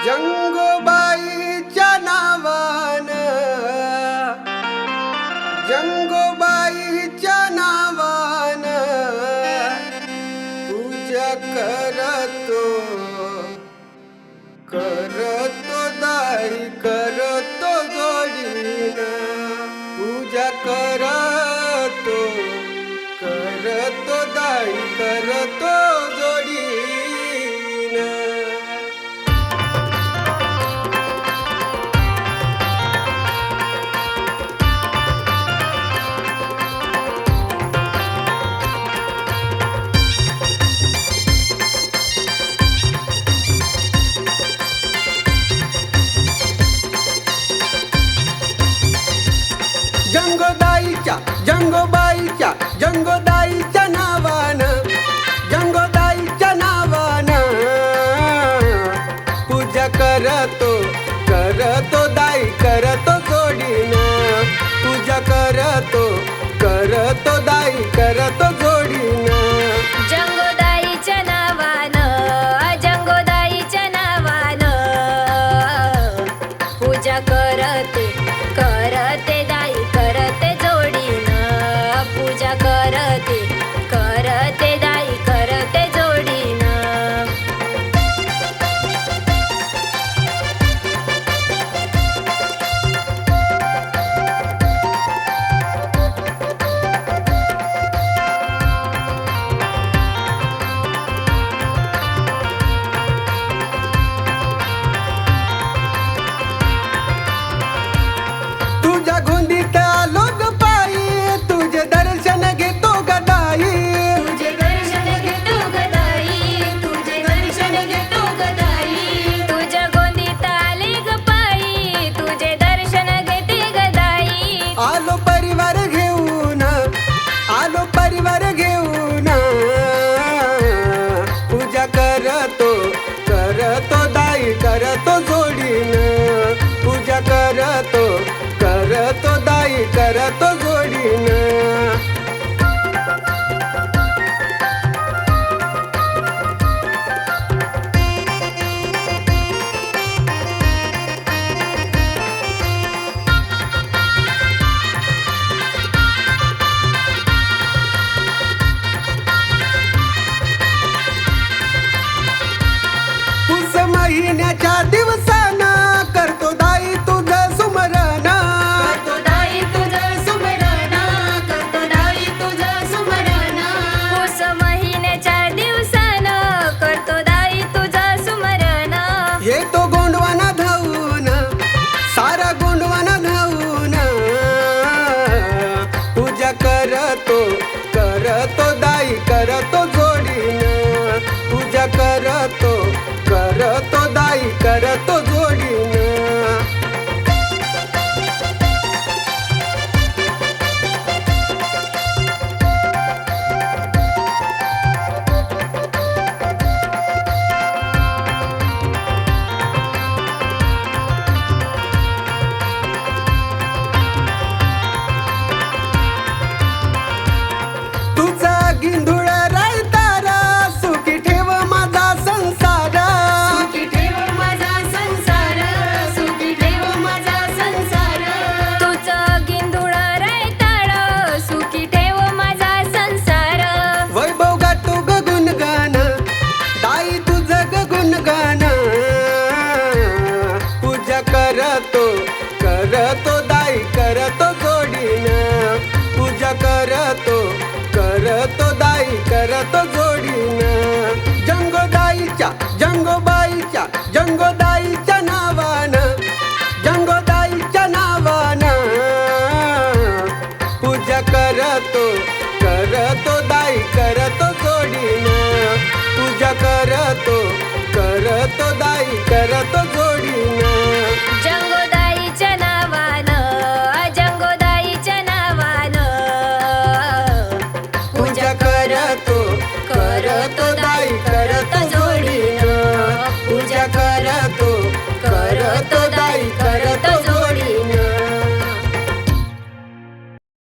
जंगोबाईच्या नावानं, जंगोबाईच्या नावानं पूजा करतो, करतो दाई करतो जोडीनं, पूजा करतो, करतो दाई करतो जोडीनं. जंगोदाईच्या जंगोबाईच्या जंगोदाईच्या नावानं, जंगोदाईच्या नावानं पूजा करतो, करतो दाई करतो जोडीनं, पूजा करतो, करतो दाई करतो जोडीनं. जंगोदाईच्या नावानं, जंगोदाईच्या नावानं पूजा करते, करते दाई करते जोडीनं, पूजा करते, करते दाई करते जोडीनं. तुझ्या गोंदीत आलो ग पायी, तुझे दर्शन घेतो गदाई, तुझे दर्शन घेतो गदाई, तुझे दर्शन घेतो गदाई. तुझ्या गोंदीत आले ग पायी, तुझे दर्शन घेते गदाई. आलो परिवार घेऊन, आलो परिवार घेऊन पूजा करतो, करतो दाई करतो जोडीनं, पूजा करतो, करतो दाई करतो जोडीनं. पुस महिन्याच्या दिवसानं करतो दाई तुझं सुमरण, करतो दाई तुझं सुमरण, करतो दाई तुझं सुमरण. पुस महिन्याच्या दिवसानं करतो दाई तुझं सुमरण. येतो गोंडवाना धावून, सारा गोंडवाना धावून पूजा करतो, करतो दाई करतो जोडीनं, पूजा करतो, करतो दाई करतो जोडीनं. तुझा गिंधुळ रायतारा सुखी ठेव माझा संसार, सुखी ठेव माझा संसार, सुखी ठेव माझा संसार. तुझं गिंधुळ रायताळ सुखी ठेव माझा संसार. वैभव गातो ग गुणगान, दाई तुझं ग गुणगान, पूजा करतो, करतो दाई करतो जोडीनं, पूजा करतो, करतो दाई करतो जोडीनं. जंगोदाईच्या जंगोबाईच्या जंगोदाईच्या नावानं, जंगोदाईच्या नावानं पूजा करतो, करतो दाई करतो जोडीनं, पूजा करतो, करतो दाई करतो जोडीनं.